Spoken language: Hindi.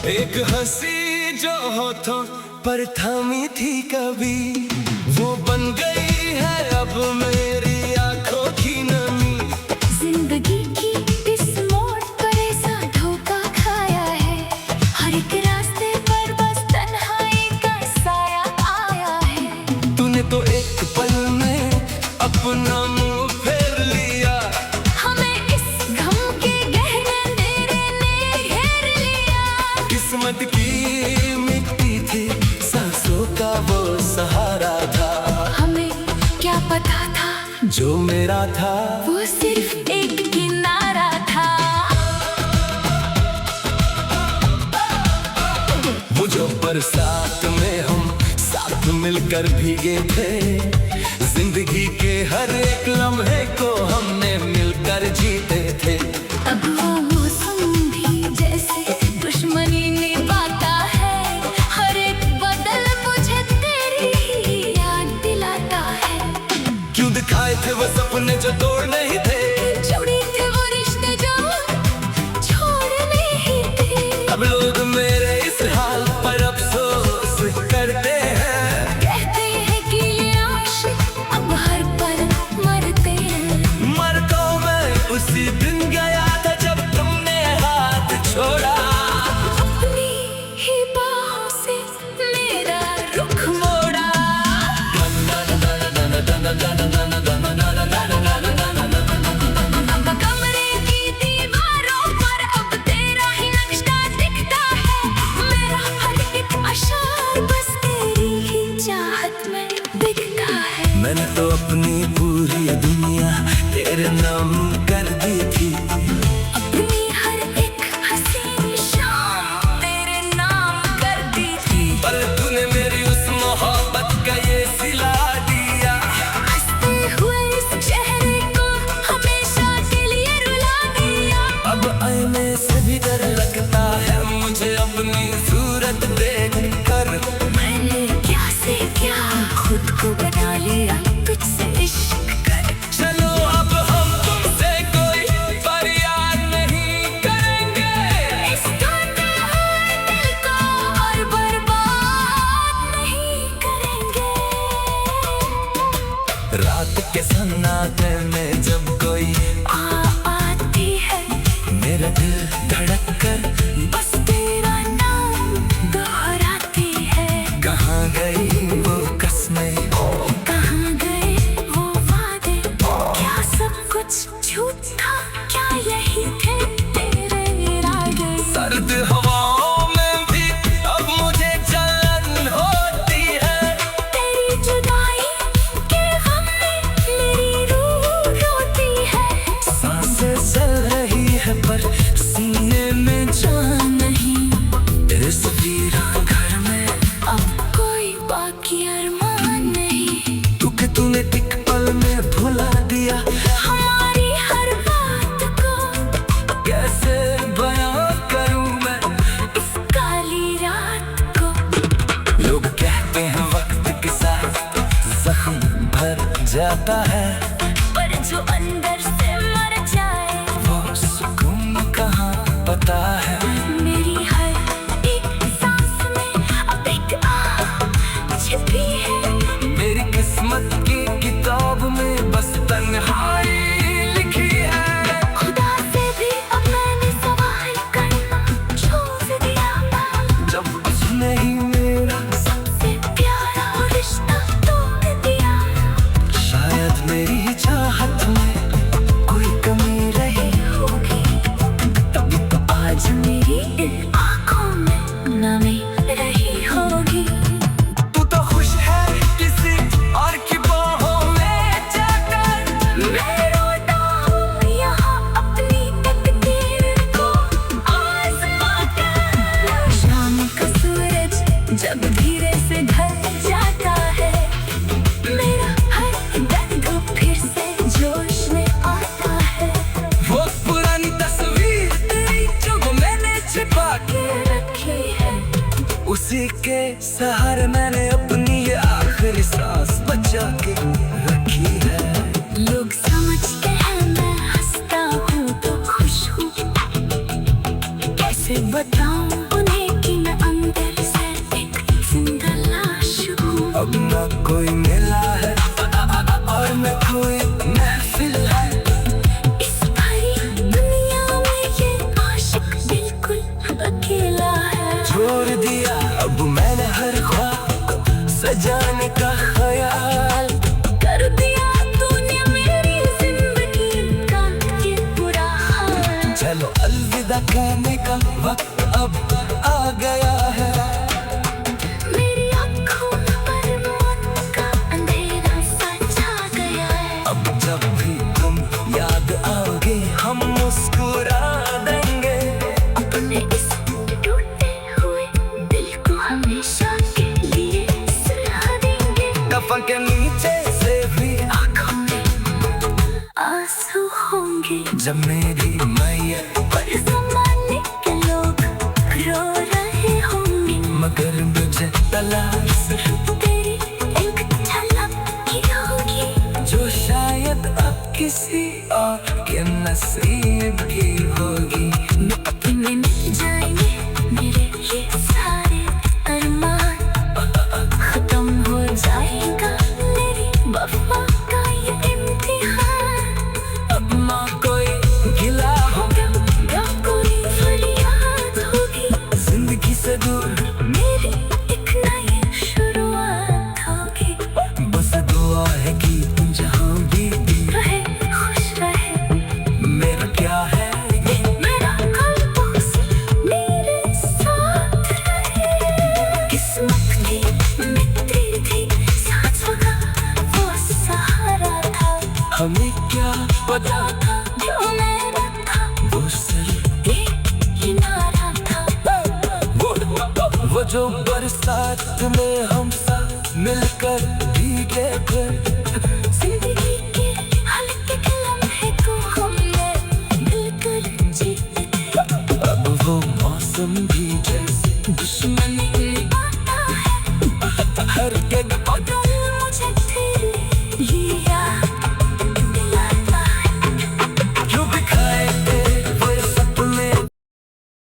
एक हंसी जो होठों पर थामी थी कभी, वो बन गई है अब मेरी आंखों की नमी। जिंदगी की इस मोड़ पर ऐसा धोखा खाया है, हर एक रास्ते पर बस तन्हाई का साया आया है। तूने तो एक पल में अपना मुंह फेर लिया, हमें इस गम के गहरे अंधेरे ने घेर लिया। किस्मत की मिट्टी थी, सांसों का वो सहारा था। हमें क्या पता था जो मेरा था वो सिर्फ एक किनारा था। वो जो बरसात में हम साथ मिलकर भीगे थे, जिंदगी के हर एक लम्हे को हमने मिलकर जीते थे। अब वो मौसम भी जैसे दुश्मनी निभाता है, हर एक बदल मुझे तेरी ही याद दिलाता है। क्यों दिखाए थे वो सपने जो तोड़ने ही थे, जुड़ी थे वो रिश्ते जो छोड़ने ही थे। अब लोग मेरे इस हाल पर अफसोस करते हैं, कहते हैं कि ये आशिक अब हर पल मरते हैं। मर तो मैं उसी दिन गया था जब तुमने हाथ छोड़ा। अपनी ही बाहों से मेरा रुख मोड़ा। कमरे की दीवारों पर अब तेरा ही नक्शा दिखता है। मेरा हर एक अशर बस तेरी ही चाहत में दिखता है। मैंने तो अपनी पूरी दुनिया तेरे नाम कर दी थी, अपनी हर एक हसीन शाम तेरे नाम कर दी थी। पर तूने मेरी उस मोहब्बत का ये सिला दिया। हंसते हुए इस चेहरे को हमेशा के लिए रुला दिया। अब आईने से भी डर लगता है मुझे अपनी सूरत देख कर। मैंने क्या से क्या खुद को बना लिया तुझसे इश्क कर। चलो अब हम तुमसे कोई फरियाद नहीं करेंगे, इस टूटे हुए दिल को और बर्बाद नहीं करेंगे। रात के सन्नाटे में जब कोई आती है मेरा दिल धड़क कर बस तेरा नाम दोहराती है। कहाँ गई वो कसमें, कहाँ गए वो वादे, क्या सब कुछ झूठ था, क्या यही थे तेरे इरादे। सर्द हवाओं में भी अब मुझे जलन होती है। तेरी जुदाई के गम में मेरी रूह रोती है। सांसें चल रही है पर सीने में जान नहीं। इस वीरान घर में अब कोई बाकी अरमान नहीं। तूने एक पल में भुला दिया। हमारी हर बात को कैसे बयां करूं मैं इस काली रात को। लोग कहते हैं वक्त के साथ जख्म भर जाता है, पर जो अंदर से मर जाए वो सुकून कहाँ पता है। मेरी हर एक सांस में अब एक आह छिपी है। मेरी किस्मत की किताब में बस तन्हाई लिखी है। खुदा से भी अब मैंने सवाल करना छोड़ दिया। जब उसने ही मेरा सबसे प्यारा रिश्ता तोड़ दिया। शायद मेरी चाहत में कोई कमी रही होगी तभी तो आज मेरी इन आँखों में नमी रही होगी। तू तो खुश है किसी और की बाहों में जाकर। मैं रोता हूँ यहाँ अपनी तकदीर को आज़मा कर। शाम का सूरज जब धीरे से ढल जाता है, मेरा हर दर्द फिर से जोश में आता है। वो पुरानी तस्वीर तेरी जो मैंने छिपा के रखी है उसी के सहारे मैंने अपनी ये आखिरी सांस बचा के रखी है। लोग समझते हैं मैं हंसता हूँ तो खुश हूँ, कैसे बताऊँ उन्हें कोई मिला है और मैं कोई महफिल है। इस भरी दुनिया में ये आशिक बिल्कुल अकेला है। छोड़ दिया अब मैंने हर ख्वाब सजाने का ख्याल। कर दिया तूने मेरी जिंदगी का ये बुरा हाल। चलो अलविदा कहने का वक्त अब आ गया है। मेरी आँखों पर मौत का अंधेरा सा छा गया है। अब जब भी तुम याद आओगे हम मुस्कुरा देंगे। अपने इस टूटे हुए दिल को हमेशा के लिए सुलझा देंगे। कफन के नीचे से भी आँखों में आंसू होंगे। जब मेरी मैयत पर ज़माने के लोग रो रहे होंगे। मगर मुझे तलाश सिर्फ तेरी एक झलक की होगी। जो शायद अब किसी और के नसीब की होगी। मिट्टी में मिल जाएंगे मेरे ये सारे अरमान। खत्म हो जाएगा मेरी वफा का ये इम्तिहान। अब ना कोई गिला होगा ना कोई फरियाद होगी। जिंदगी से दूर मेरी एक नई शुरुआत होगी। बस दुआ है कि तुम जहाँ भी रहे खुश रहे मेरा क्या है मेरा कल्पों से मेरे साथ रहे। किस्मत की मिट्टी थी सांसों का वो सहारा था। हमें क्या पता जो मेरा था वो सर एक किनारा था। वो जो बरसात में हम साथ मिलकर भीगे थे। जिंदगी के हल्के लम्हे को हमने मिलकर जीते। अब वो मौसम भी जैसे दुश्मनी